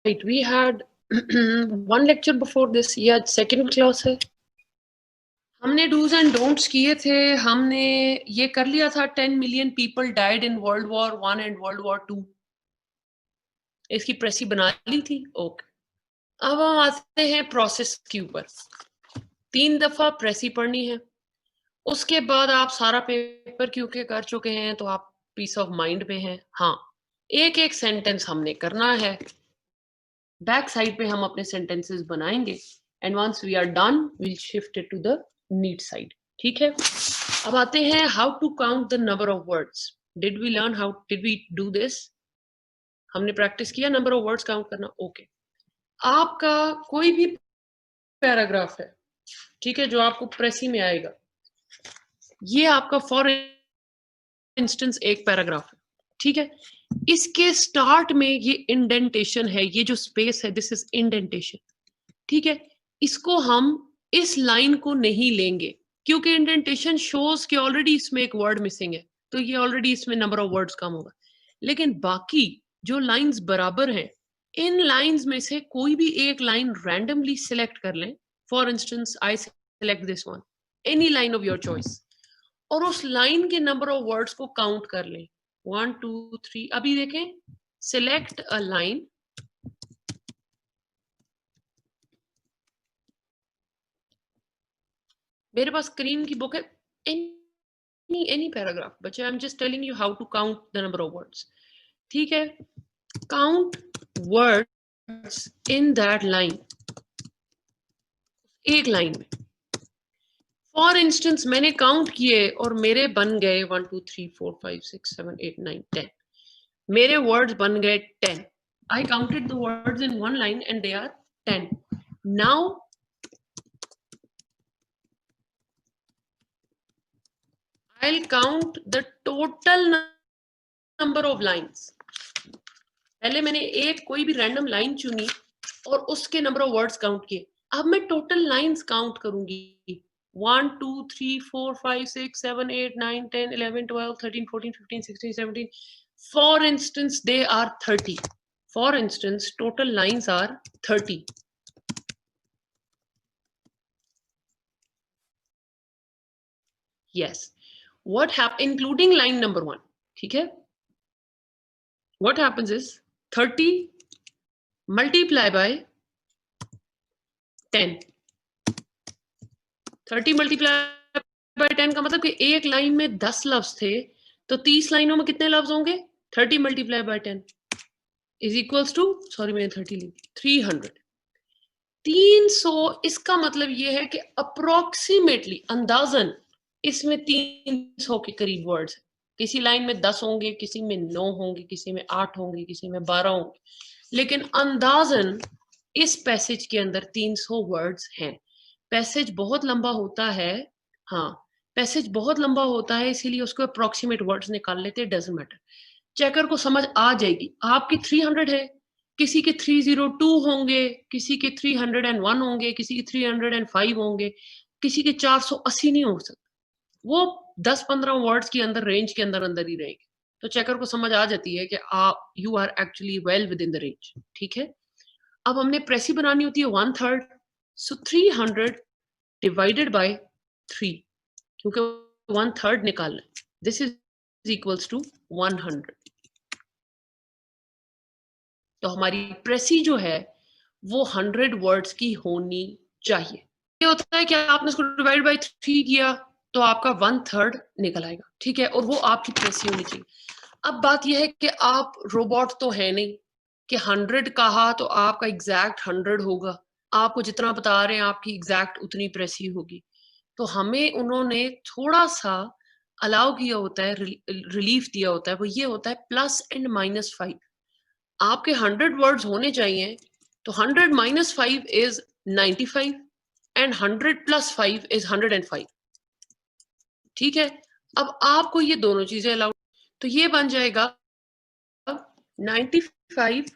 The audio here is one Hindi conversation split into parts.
Right, we had one lecture before this. ये आज सेकंड क्लास है. हमने डूज एंड डोंट्स किए थे. हमने ये कर लिया था 10 million people died in world war 1 and world war 2. इसकी प्रेसी बना ली थी. ओके, अब हम आते हैं प्रोसेस के ऊपर. 3 दफा प्रेसी पढ़नी है. उसके बाद आप सारा पेपर क्योंकि कर चुके हैं तो आप पीस ऑफ माइंड में हैं. हाँ, एक एक सेंटेंस हमने करना है. बैक साइड पे हम अपने सेंटेंसेस बनाएंगे and once we are done will shift it to the neat side. ठीक है, अब आते हैं how to count the number of words. Did we learn, how did we do this? हमने प्रैक्टिस किया नंबर ऑफ वर्ड्स काउंट करना. ओके, आपका कोई भी पैराग्राफ है, ठीक है, जो आपको प्रेसी में आएगा, ये आपका फॉर इंस्टेंस एक पैराग्राफ है. ठीक है, इसके स्टार्ट में ये इंडेंटेशन है, ये जो स्पेस है दिस इज इंडेंटेशन. ठीक है, इसको हम इस लाइन को नहीं लेंगे क्योंकि इंडेंटेशन शोज कि ऑलरेडी इसमें एक वर्ड मिसिंग है, तो ये ऑलरेडी इसमें नंबर ऑफ वर्ड्स कम होगा. लेकिन बाकी जो लाइंस बराबर हैं, इन लाइंस में से कोई भी एक लाइन रैंडमली सिलेक्ट कर लें. For instance I select this one, any line of your choice, और उस लाइन के नंबर ऑफ वर्ड्स को काउंट कर लें. 1 2 3. अभी देखें, सिलेक्ट अ लाइन. मेरे पास स्क्रीन की बुक है. any paragraph, बच्चे, I am just telling you how to count the number of words. ठीक है, count words in that line, एक लाइन में. फॉर इंस्टेंस मैंने काउंट किए और मेरे बन गए 1 2 3 4 5 6 7 8 9 10. मेरे वर्ड्स बन गए 10. I counted the words in one line and they are 10. Now I'll count the total number of lines. पहले मैंने एक कोई भी रैंडम लाइन चुनी और उसके नंबर ऑफ वर्ड्स काउंट किए. अब मैं टोटल लाइंस काउंट करूंगी. 1 2 3 4 5 6 7 8 9 10 11 12 13 14 15 16 17. For instance, they are 30. For instance, total lines are 30. Yes. What happens, including line number 1? ठीक है? What happens is 30 multiply by 10. 30 multiply by 10 का मतलब कि एक लाइन में 10 लफ्ज थे, तो 30 लाइनों में कितने लफ्ज होंगे? 30 multiply by 10 is equals to, sorry मैंने 30 ली, 300. 300. इसका मतलब ये है कि अप्रोक्सीमेटली, अंदाजन इसमें 300 के करीब वर्ड्स हैं. किसी लाइन में 10 होंगे, किसी में 9 होंगे, किसी में 8 होंगे, किसी में 12 होंगे, लेकिन अंदाजन इस पैसेज के अंदर 300 वर्ड्स हैं. पैसेज बहुत लंबा होता है. हाँ, पैसेज बहुत लंबा होता है, इसीलिए उसको अप्रोक्सीमेट वर्ड्स निकाल लेते हैं. डजंट मैटर, चेकर को समझ आ जाएगी. आपकी 300 है, किसी के 302 होंगे, किसी के 301 होंगे, किसी के 305 होंगे, किसी के 480 नहीं हो सकते. वो 10-15 वर्ड्स के अंदर, रेंज के अंदर ही रहेंगे. तो चेकर को समझ आ जाती है कि आप you are actually well within the range. ठीक है, अब हमने प्रेसी बनानी होती है 1/3. सो 300 डिवाइडेड बाय 3, क्योंकि 1/3 निकालना है. This is equals to 100. तो हमारी प्रेसी जो है वो 100 वर्ड्स की होनी चाहिए. ये होता है कि आपने इसको डिवाइड बाय 3 किया तो आपका 1/3 निकल आएगा. ठीक है, और वो आपकी प्रेसी होनी चाहिए. अब बात यह है कि आप रोबोट तो है नहीं कि 100 कहा तो आपका एग्जैक्ट 100 होगा. आपको जितना बता रहे हैं आपकी एग्जैक्ट उतनी प्रेसी होगी. तो हमें उन्होंने थोड़ा सा अलाउ किया होता है, रिलीफ दिया होता है. वो ये होता है प्लस एंड माइनस 5. आपके 100 वर्ड्स होने चाहिए, तो 100 minus 5 is 95 and 100 plus 5 is 105. ठीक है, अब आपको ये दोनों चीजें अलाउड, तो ये बन जाएगा 95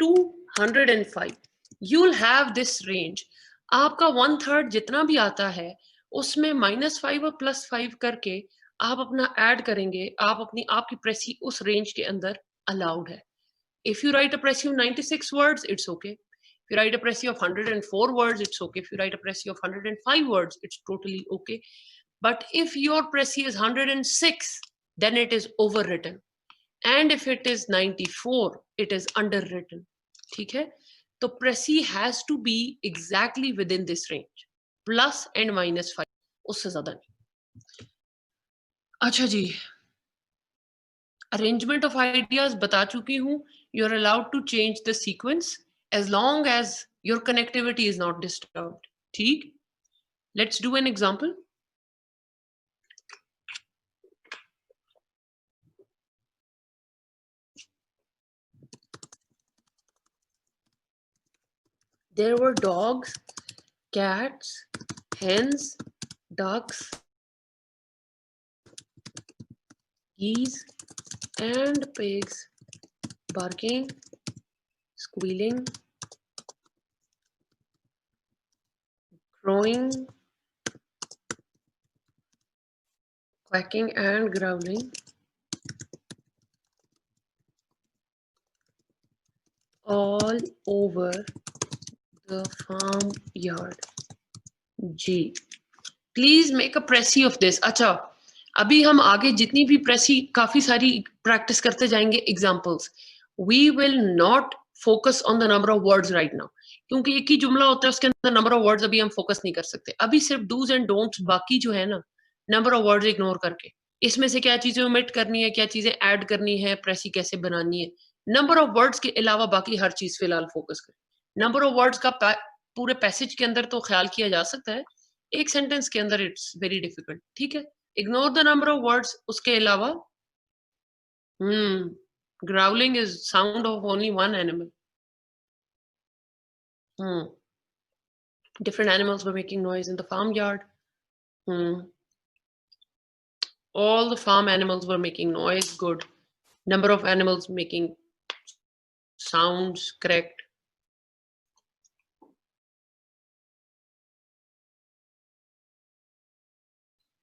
to 105. You'll have this range. आपका 1/3 जितना भी आता है उसमें -5 और +5 करके आप अपना ऐड करेंगे. आप अपनी आपकी प्रेसी उस रेंज के अंदर अलाउड है. If you write a Précis of 96 words, it's okay. If you write a Précis of 104 words, it's okay. If you write a Précis of 105 words, it's totally okay. But if your Précis is 106, then it is overwritten. And if it is 94, it is underwritten. ठीक है? तो Précis has to be exactly within this range. Plus and minus 5. उससे ज़्यादा नहीं. अच्छा जी. Arrangement of ideas बता चुकी हूँ. You're allowed to change the sequence as long as your connectivity is not disturbed. ठीक? Let's do an example. There were dogs, cats, hens, ducks, geese, and pigs barking, squealing, crowing, quacking, and growling. All over the farm yard. Ji. Please make a Précis of this. अच्छा, अभी हम आगे जितनी भी Précis काफी सारी practice करते जाएंगे examples. We will not focus on the number of words right now. क्योंकि एक ही जुमला होता है उसके अंदर number of words अभी हम focus नहीं कर सकते. अभी सिर्फ do's and don'ts बाकी जो है ना number of words ignore करके इसमें से क्या चीजें omit करनी है, क्या चीजें add करनी है, Précis कैसे बनानी है, number of words के अलावा बाकी हर चीज फिलहाल focus करें. Number of words का पूरे पैसेज के अंदर तो ख्याल किया जा सकता है, एक सेंटेंस के अंदर इट्स वेरी डिफिकल्ट. ठीक है, ignore the number of words. उसके अलावा growling is sound of only one animal. Different animals were making noise in the farmyard. All the farm animals were making noise. Good. Number of animals making sounds. Correct.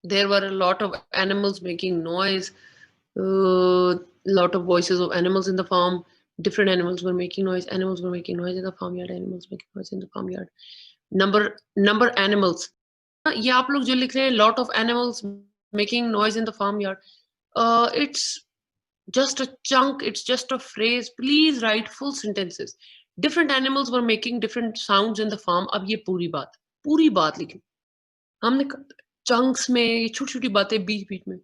There were a lot of animals making noise, lot of voices of animals in the farm. Different animals were making noise. Animals were making noise in the farmyard. Animals making noise in the farmyard. Number animals. ये आप लोग जो लिख रहे हैं, lot of animals making noise in the farmyard. It's just a chunk. It's just a phrase. Please write full sentences. Different animals were making different sounds in the farm. अब ये पूरी बात लिखी. हमने chunks में छोटी-छोटी बातें बीच-बीच में.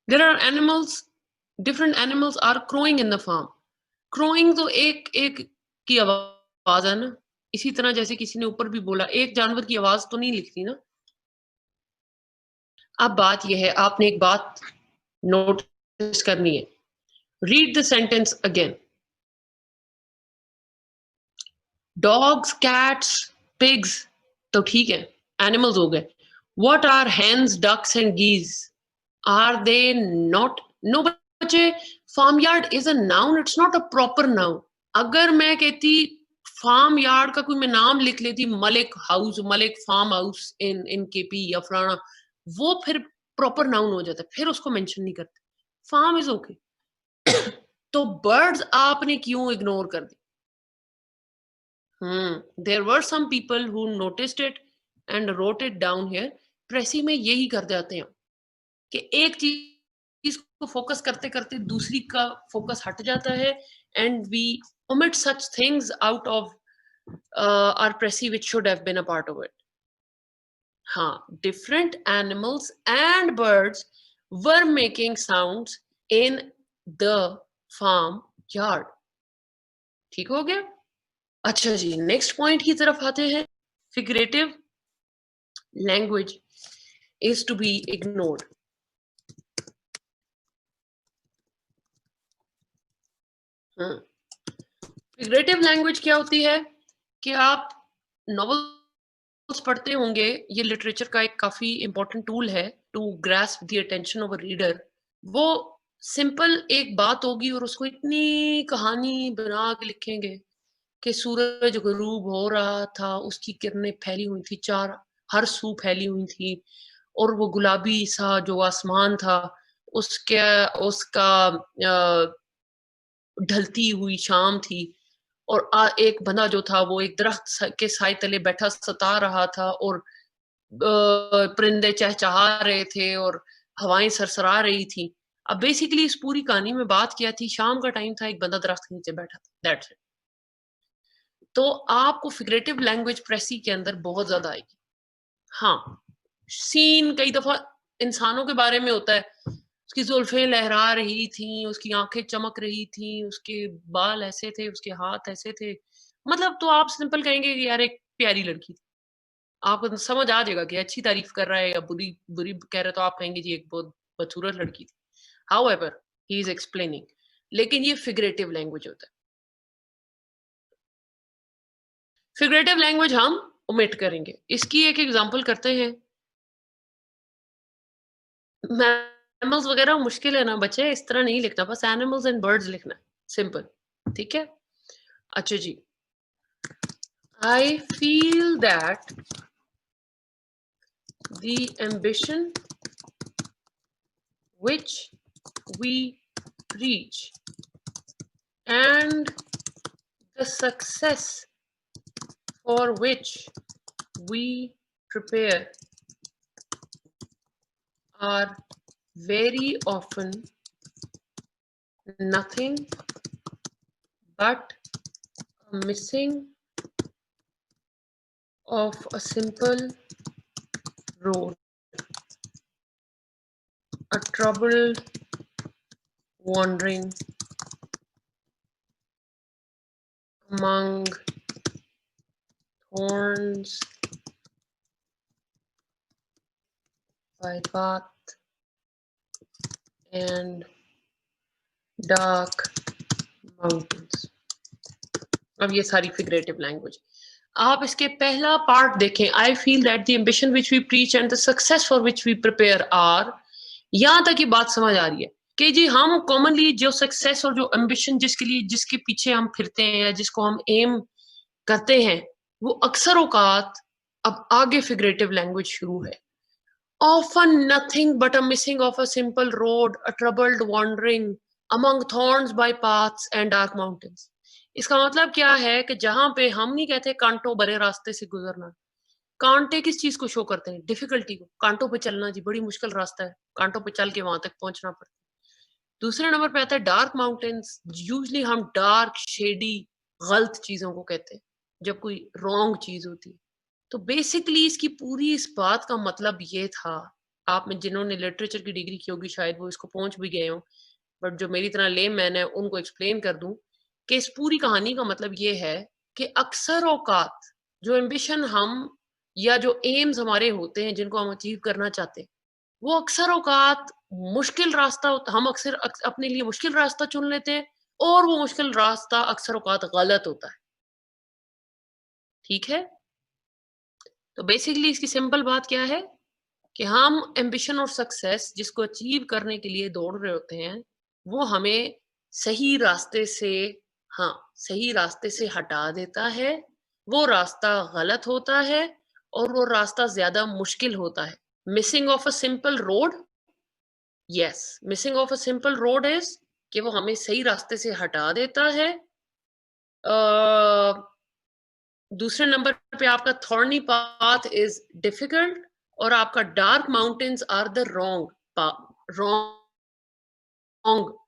There are animals, different animals are crowing in the farm. Crowing तो एक की आवाज है ना. इसी तरह जैसे किसी ने ऊपर भी बोला, एक जानवर की आवाज तो नहीं लिखती ना. अब बात यह है, आपने एक बात नोटिस करनी है. Read the sentence again. Dogs, cats, pigs तो ठीक है, animals हो गए. What are hens, ducks and geese? Are they not? No बच्चे, farmyard is a noun. It's not a proper noun. अगर मैं कहती फार्म यार्ड का कोई मैं नाम लिख लेती, Malik farm house in KP या फलाना, वो फिर प्रॉपर नाउन हो जाता है, फिर उसको मेंशन नहीं करते. Farm is okay. तो बर्ड्स आपने क्यों इग्नोर कर दी? There were some people who noticed it and wrote it down here. Precis में यही कर जाते हैं कि एक चीज को फोकस करते करते दूसरी का फोकस हट जाता है, and we omit such things out of our Précis which should have been a part of it. Different animals and birds were making sounds in the farm yard. ठीक हो गया? अच्छा जी, नेक्स्ट पॉइंट की तरफ आते हैं. Figurative language is to be ignored. Figurative language क्या होती है कि आप नॉवेल्स पढ़ते होंगे, ये लिटरेचर का एक काफी इंपॉर्टेंट टूल है to grasp the attention of a reader. वो सिंपल एक बात होगी और उसको इतनी कहानी बना के लिखेंगे कि सूरज गुरूब हो रहा था, उसकी किरणें फैली हुई थी, हर सू फैली हुई थी, और वो गुलाबी सा जो आसमान था उसका ढलती हुई शाम थी और एक बंदा जो था वो एक दरख्त के साए तले बैठा सता रहा था और परिंदे चहचहा रहे थे और हवाएं सरसरा रही थी। अब बेसिकली इस पूरी कहानी में बात क्या थी, शाम का टाइम था, एक बंदा दरख्त के नीचे बैठा था, दैट्स इट। तो आपको फिगरेटिव लैंग्वेज प्रेसी के अंदर बहुत ज्यादा आएगी। हाँ, सीन कई दफा इंसानों के बारे में होता है, उसकी जुल्फें लहरा रही थी, उसकी आंखें चमक रही थी, उसके बाल ऐसे थे, उसके हाथ ऐसे थे, मतलब तो आप सिंपल कहेंगे कि यार एक प्यारी लड़की थी। आपको तो समझ आ जाएगा कि अच्छी तारीफ कर रहा है या बुरी बुरी कह रहा है, तो आप कहेंगे जी एक बहुत बदसूरत लड़की थी। हाउएवर ही इज एक्सप्लेनिंग, लेकिन ये फिगरेटिव लैंग्वेज होता है। फिगरेटिव लैंग्वेज हम ओमिट करेंगे। इसकी एक एग्जांपल करते हैं। मैमल्स वगैरह मुश्किल है ना बच्चे, इस तरह नहीं लिखना, बस एनिमल्स एंड बर्ड्स लिखना है, सिंपल। ठीक है, अच्छा जी। I feel that the ambition which we reach and the success for which we prepare are very often nothing but a missing of a simple road, a troubled wandering among thorns by path and dark mountains। अब ये सारी फिगरेटिव लैंग्वेज। आप इसके पहला पार्ट देखें, I feel that the ambition which we preach and the success for which we prepare are, यहां तक ये बात समझ आ रही है कि जी हम कॉमनली जो सक्सेस और जो एम्बिशन जिसके लिए जिसके पीछे हम फिरते हैं या जिसको हम एम करते हैं, वो अक्सर औकात अब आगे फिगरेटिव लैंग्वेज शुरू है। Often nothing but a missing of a simple road, a troubled wandering among thorns by paths and dark mountains। इसका मतलब क्या है कि जहां पे हम नहीं कहते कांटों भरे रास्ते से गुजरना, कांटे किस चीज को शो करते हैं? डिफिकल्टी को। कांटों पे चलना जी बड़ी मुश्किल रास्ता है, कांटों पे चल के वहां तक पहुंचना पड़ता है। दूसरे नंबर पे आता है डार्क माउंटेन्स। यूजली हम डार्क शेडी गलत चीजों को कहते हैं जब कोई रॉन्ग चीज होती है। तो बेसिकली इसकी पूरी इस बात का मतलब ये था, आप में जिन्होंने लिटरेचर की डिग्री की होगी शायद वो इसको पहुंच भी गए हों, बट जो मेरी तरह लेम मैन है उनको एक्सप्लेन कर दूं कि इस पूरी कहानी का मतलब ये है कि अक्सर औकात जो एम्बिशन हम या जो एम्स हमारे होते हैं जिनको हम अचीव करना चाहते हैं, वो अक्सर औकात मुश्किल रास्ता हम अक्सर अपने लिए मुश्किल रास्ता चुन लेते हैं और वो मुश्किल रास्ता अक्सर औकात गलत होता है। ठीक है, तो बेसिकली इसकी सिंपल बात क्या है कि हम एम्बिशन और सक्सेस जिसको अचीव करने के लिए दौड़ रहे होते हैं, वो हमें सही रास्ते से, हाँ, सही रास्ते से हटा देता है। वो रास्ता गलत होता है और वो रास्ता ज्यादा मुश्किल होता है। Missing of a simple road, yes, missing of a simple road is कि वो हमें सही रास्ते से हटा देता है। दूसरे नंबर पे आपका थॉर्नी पाथ इज डिफिकल्ट और आपका dark mountains are the wrong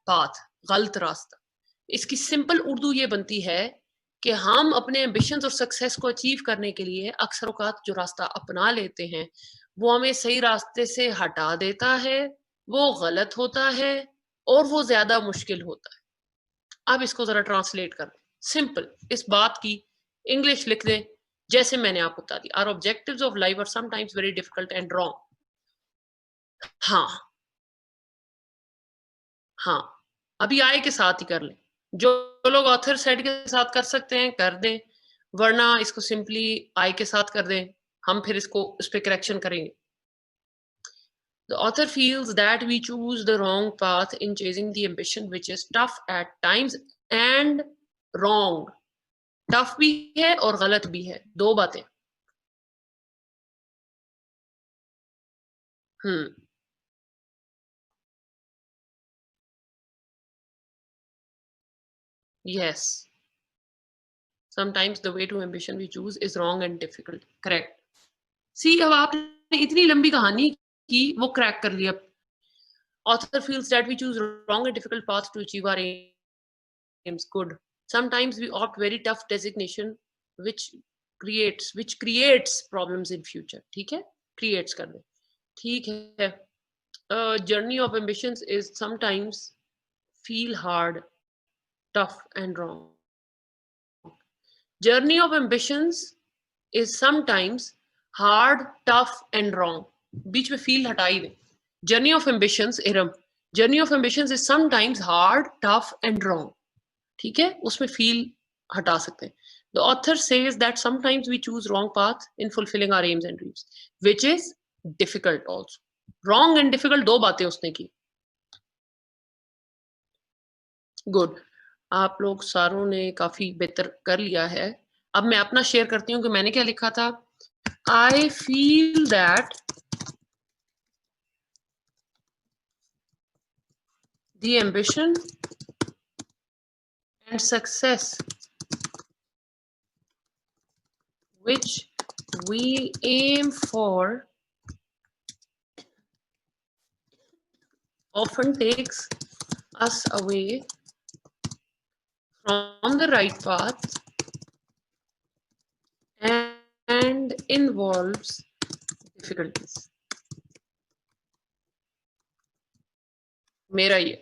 path, गलत रास्ता। इसकी सिंपल उर्दू ये बनती है कि हम अपने एम्बिशंस और सक्सेस को अचीव करने के लिए अक्सर औकात जो रास्ता अपना लेते हैं वो हमें सही रास्ते से हटा देता है, वो गलत होता है और वो ज्यादा मुश्किल होता है। अब इसको जरा ट्रांसलेट कर दें, सिंपल इस बात की इंग्लिश लिख दें जैसे मैंने आपको बता दी। Our objectives of life are sometimes very difficult and wrong. हाँ, हाँ, अभी आई के साथ ही कर लें। जो लोग ऑथर सेट के साथ कर सकते हैं कर दें, वरना इसको सिंपली आई के साथ कर दें, हम फिर इसको इस पे करेक्शन करेंगे। The author feels that we choose the wrong path in chasing the ambition which is tough at times and wrong। Tough भी है और गलत भी है, दो बातें। हम्म, Yes, sometimes the way to ambition we choose is wrong and difficult. Correct. See, अब आपने इतनी लंबी कहानी की, वो क्रैक कर लिया. Author feels that we choose wrong and difficult paths to achieve our aims. Good. Sometimes we opt very tough designation, which creates problems in future. ठीक है? Creates कर दे. ठीक है. Journey of ambitions is sometimes feel hard, tough, and wrong. Journey of ambitions is sometimes hard, tough, and wrong. बीच में feel हटा ही दे. Journey of ambitions, Iram. Journey of ambitions is sometimes hard, tough, and wrong. ठीक है, उसमें feel हटा सकते हैं. The author says that sometimes we choose wrong path in fulfilling our aims and dreams, which is difficult also. Wrong and difficult दो बातें उसने की. गुड. आप लोग सारों ने काफी बेहतर कर लिया है. अब मैं अपना शेयर करती हूँ कि मैंने क्या लिखा था. आई feel that the ambition and success which we aim for often takes us away from the right path and involves difficulties. मेरा ये.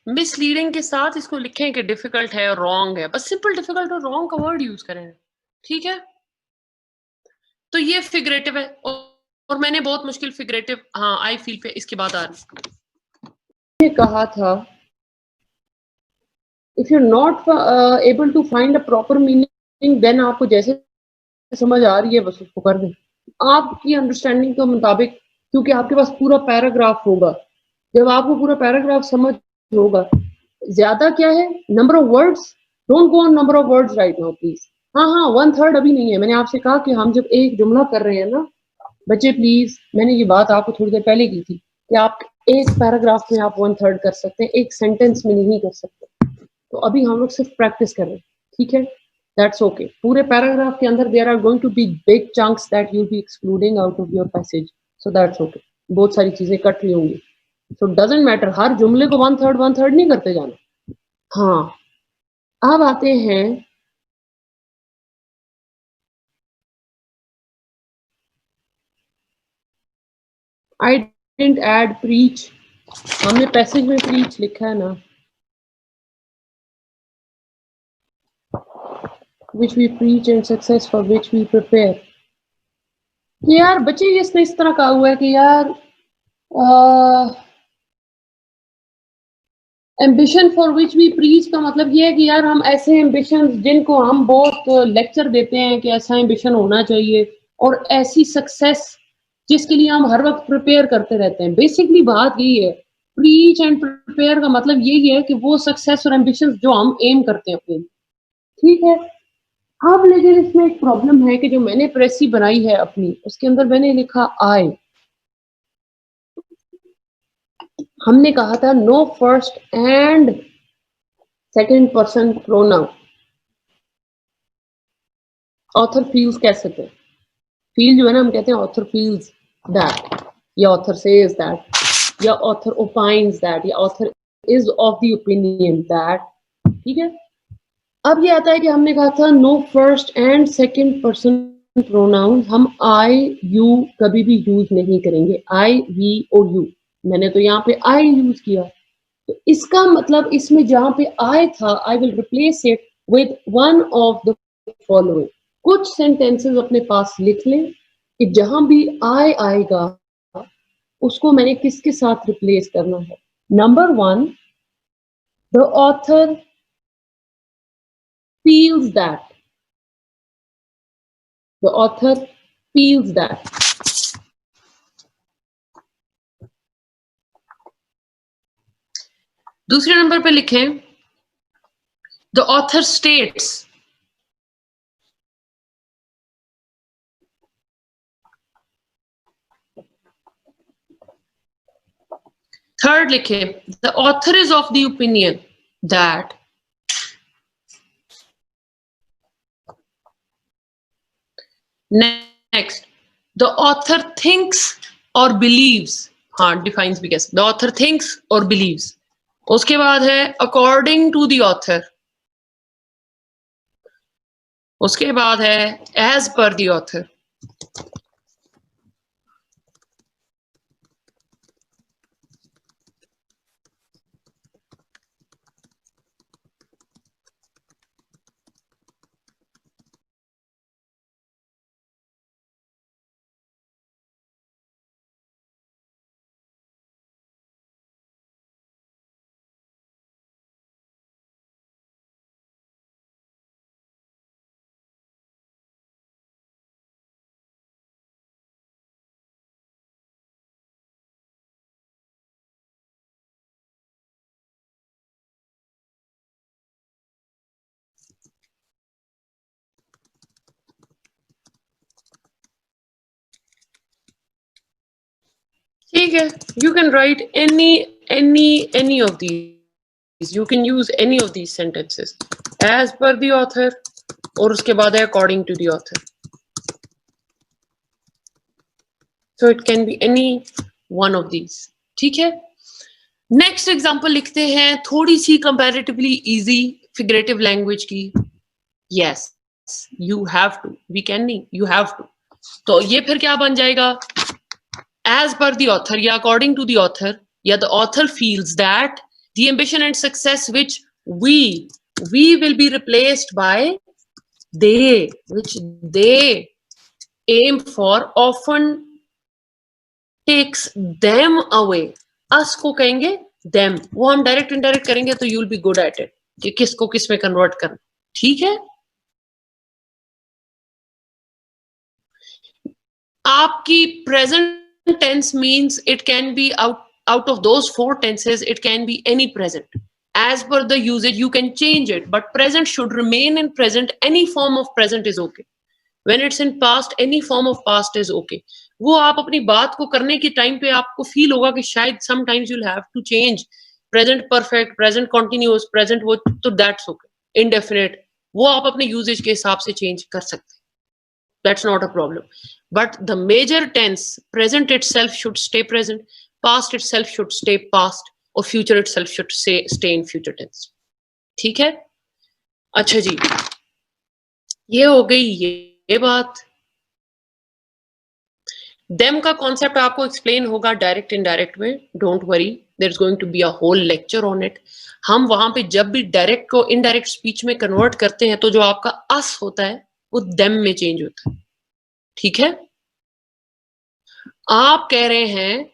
मिसलीडिंग के साथ इसको लिखें कि डिफिकल्ट है और रॉन्ग है. बस सिंपल डिफिकल्ट और रॉन्ग का वर्ड यूज करें. ठीक है. तो ये फिगरेटिव है और मैंने बहुत मुश्किल फिगरेटिव, हाँ, आई फील पे इसके बाद आ रही कहा था. If you not able to find a proper meaning, then आपको जैसे समझ आ रही है बस उसको कर दें आपकी अंडरस्टैंडिंग के मुताबिक, क्योंकि आपके पास पूरा पैराग्राफ होगा. जब आपको पूरा पैराग्राफ समझ होगा, ज्यादा क्या है, number of words, don't go on number of words right now please. हाँ हाँ, 1/3 अभी नहीं है. मैंने आपसे कहा कि हम जब एक जुमला कर रहे हैं ना बच्चे, प्लीज, मैंने ये बात आपको थोड़ी देर पहले की थी कि आप एक पैराग्राफ में आप 1/3 कर सकते हैं, एक सेंटेंस में नहीं कर सकते. तो अभी हम लोग सिर्फ प्रैक्टिस कर रहे हैं. ठीक है, दैट्स ओके. पूरे पैराग्राफ के अंदर there are going to be big chunks that you be excluding out of your passage, so that's okay. बहुत सारी चीजें कट रही होंगी, सो डजंट मैटर. हर जुमले को 1/3 नहीं करते जाना. हाँ, अब आते हैं आई डिडंट ऐड प्रीच. हमने पैसेज में प्रीच लिखा है ना, which we preach and success for which we prepare. कि यार बच्चे, ये इसने इस तरह कहा हुआ है कि यार ambition for which we preach का मतलब ये है कि यार हम ऐसे एम्बिशन जिनको हम बहुत लेक्चर देते हैं कि ऐसा एम्बिशन होना चाहिए, और ऐसी सक्सेस जिसके लिए हम हर वक्त प्रिपेयर करते रहते हैं. बेसिकली बात यही है. प्रीच एंड प्रिपेयर का मतलब यही है कि वो सक्सेस और एम्बिशन जो हम एम करते हैं अपने. ठीक है. अब लेकिन इसमें एक प्रॉब्लम है कि जो मैंने प्रेसी बनाई है अपनी, उसके अंदर मैंने लिखा आई. हमने कहा था no first and second person pronoun. Author feels कह सकते हैं. फील जो है ना, हम कहते हैं ऑथर फील्स दैट, या ऑथर सेज दैट, या ऑथर ओपाइन्स दैट, या author is of the opinion that. ठीक है. अब ये आता है कि हमने कहा था no first and second person pronoun. हम आई यू कभी भी यूज नहीं करेंगे. आई, वी और यू. मैंने तो यहाँ पे आई यूज किया, तो इसका मतलब इसमें जहां पे आई था, I will replace it with one of the following. कुछ सेंटेंसेस अपने पास लिख लें कि जहां भी आई आएगा उसको मैंने किसके साथ रिप्लेस करना है. Number 1, the author feels that. The author feels that. दूसरे नंबर पे लिखें The author states, third लिखे, the author is of the opinion that next the author thinks or believes, हाँ defines भी कैसे, the author thinks or believes, उसके बाद है according to the author, उसके बाद है as per the author, ठीक है, you can write any of these, you can use any of these sentences, as per the author, और उसके बाद है according to the author, so it can be any one of these. ठीक है, नेक्स्ट एग्जांपल लिखते हैं थोड़ी सी कंपैरेटिवली इजी फिगरेटिव लैंग्वेज की. Yes, you have to, we can नहीं, यू हैव टू. तो ये फिर क्या बन जाएगा, as per the author या according to the author या the author feels that the ambition and success which we will be replaced by they, which they aim for often takes them away. us को कहेंगे them, वो हम डायरेक्ट इनडायरेक्ट करेंगे तो you will be good at it कि किसको किस में कन्वर्ट करना. ठीक है, आपकी present tense means it can be out of those four tenses, it can be any present. As per the usage you can change it, but present should remain in present. Any form of present is okay. When it's in past, any form of past is okay. वो आप अपनी बात को करने के टाइम पे आपको फील होगा कि शायद sometimes you'll have to change present perfect, present continuous, present वो, तो that's okay. Indefinite वो आप अपने यूजेज के हिसाब से चेंज कर सकते हैं, that's not a problem. But the major tense, present itself should stay present, past itself should stay past, और future itself should stay in future tense. ठीक है, अच्छा जी, ये हो गई ये बात. them का कॉन्सेप्ट आपको एक्सप्लेन होगा डायरेक्ट इनडायरेक्ट में, don't worry, there is going to be a whole lecture on it. हम वहां पे जब भी डायरेक्ट को इनडायरेक्ट स्पीच में कन्वर्ट करते हैं तो जो आपका अस होता है वो them में चेंज होता है. ठीक है, आप कह रहे हैं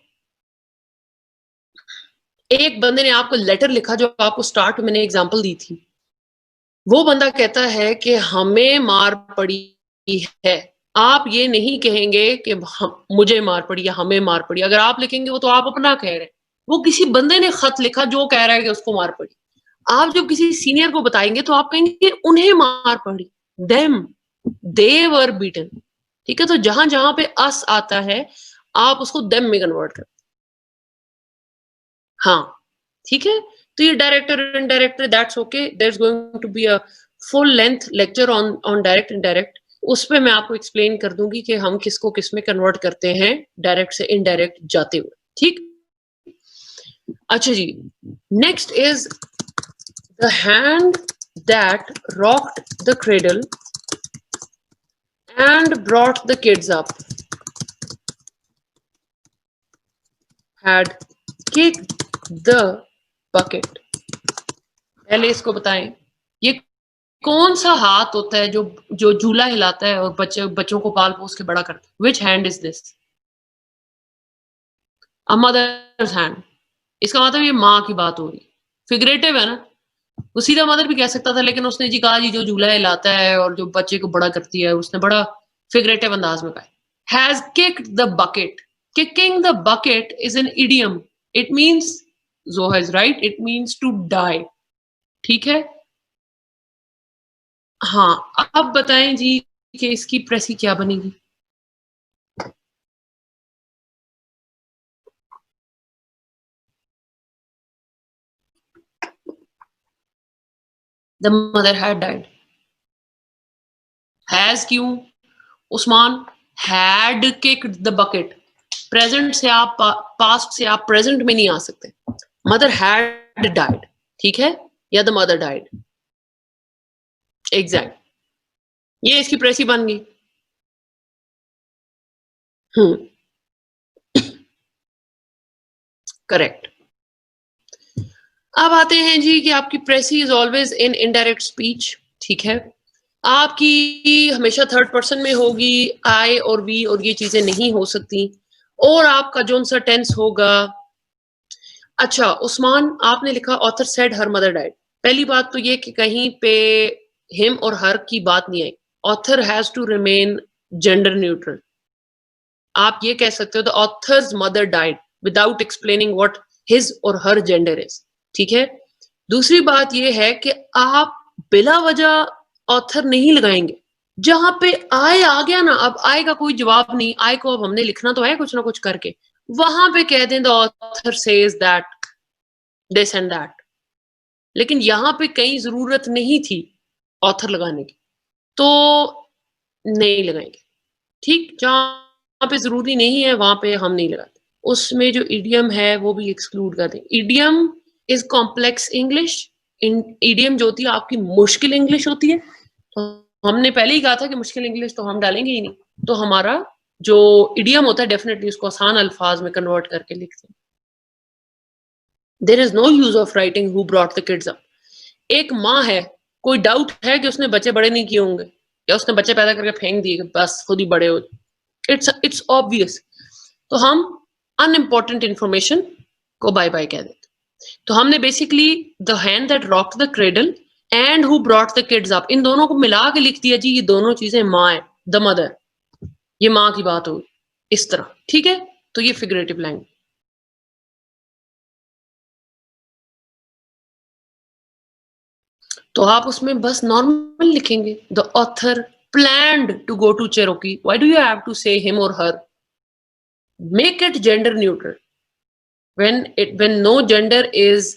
एक बंदे ने आपको लेटर लिखा, जो आपको स्टार्ट में मैंने एग्जांपल दी थी, वो बंदा कहता है कि हमें मार पड़ी है. आप ये नहीं कहेंगे कि मुझे मार पड़ी या हमें मार पड़ी. अगर आप लिखेंगे वो तो आप अपना कह रहे हैं, वो किसी बंदे ने खत लिखा जो कह रहा है कि उसको मार पड़ी. आप जब किसी सीनियर को बताएंगे तो आप कहेंगे उन्हें मार पड़ी, them, they were beaten. ठीक है, तो जहां जहां पे अस आता है आप उसको them में कन्वर्ट करते. हाँ, ठीक है, तो ये डायरेक्ट और indirect, that's okay. There is going to be a full length lecture on direct indirect. उस पे मैं आपको एक्सप्लेन कर दूंगी कि हम किसको किस में कन्वर्ट करते हैं डायरेक्ट से इनडायरेक्ट जाते हुए. ठीक, अच्छा जी, next is the hand that rocked the cradle and brought the kids up had kicked the bucket. पहले इसको बताएं, ये कौन सा हाथ होता है जो जो झूला हिलाता है और बच्चों को पाल पोस के बड़ा करता है? Which hand is this? A mother's hand. इसका मतलब ये माँ की बात हो रही. फिगरेटिव है ना, वो सीधा मदर भी कह सकता था, लेकिन उसने जी कहा जी जो झूला हिलाता है और जो बच्चे को बड़ा करती है, उसने बड़ा फिगरेटिव अंदाज में कहा. Has kicked the bucket. Kicking the bucket is an idiom. It means, Zoha is right, it means to die. ठीक है, हाँ, अब बताएं जी कि इसकी प्रेसी क्या बनेगी। The mother had died. Has क्यों? Usman had kicked the bucket. Present से आप पास्ट से आप प्रेजेंट में नहीं आ सकते। मदर हैड डाइड, ठीक है, या द मदर डाइड। एग्जैक्ट, ये इसकी प्रेसी बन गई। करेक्ट। अब आते हैं जी कि आपकी precis is always in indirect speech, ठीक है। आपकी हमेशा थर्ड पर्सन में होगी, आई और वी और ये चीजें नहीं हो सकती। और आपका जो सा टेंस होगा, अच्छा उस्मान आपने लिखा author said her mother died. पहली बात तो ये कि कहीं पे हिम और हर की बात नहीं आई। Author has to remain gender neutral. आप ये कह सकते हो the author's mother died without explaining what his और हर जेंडर इज, ठीक है। दूसरी बात ये है कि आप बिला वजह ऑथर नहीं लगाएंगे। जहां पे आय आ गया ना, अब आय का कोई जवाब नहीं, आय को अब हमने लिखना तो है कुछ ना कुछ करके, वहां पे कह दें the author says that this and that. लेकिन यहां पे कहीं जरूरत नहीं थी ऑथर लगाने की, तो नहीं लगाएंगे, ठीक। जहां पे जरूरी नहीं है वहां पे हम नहीं लगाते। उसमें जो इडियम है वो भी एक्सक्लूड कर दें। Idiom is complex English. Idiom जो होती है आपकी मुश्किल इंग्लिश होती है। तो हमने पहले ही कहा था कि मुश्किल इंग्लिश तो हम डालेंगे ही नहीं, तो हमारा जो इडियम होता है डेफिनेटली उसको आसान अल्फाज में कन्वर्ट करके लिखते हैं। There is no use of writing who brought the kids up. एक माँ है, कोई डाउट है कि उसने बच्चे बड़े नहीं किए होंगे, या उसने बच्चे पैदा करके फेंक दिए बस खुद ही बड़े हो। It's obvious. तो हम अनइम्पॉर्टेंट इंफॉर्मेशन को बाय बाय कह देते। तो हमने basically the hand that rocked the cradle and who brought the kids up, इन दोनों को मिला के लिख दिया जी, ये दोनों चीजें माँ है, द मदर, ये माँ की बात होगी इस तरह, ठीक है। तो ये फिगरेटिव लैंग्वेज। तो आप उसमें बस नॉर्मल लिखेंगे the author planned to go to Cherokee, why do you have to say him और her? Make it gender neutral. when no gender is,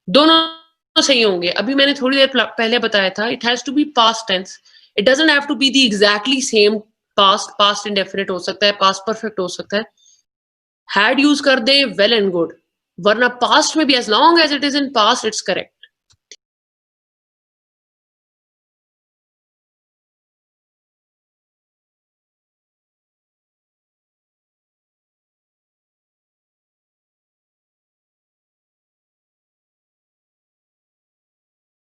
दोनों सही होंगे। अभी मैंने थोड़ी देर पहले बताया था it has to be past tense, it doesn't have to be the exactly same past. Past indefinite हो सकता है, पास्ट परफेक्ट हो सकता है। हैड यूज कर दे वेल एंड गुड, वरना पास्ट में भी as long as it is in past it's correct.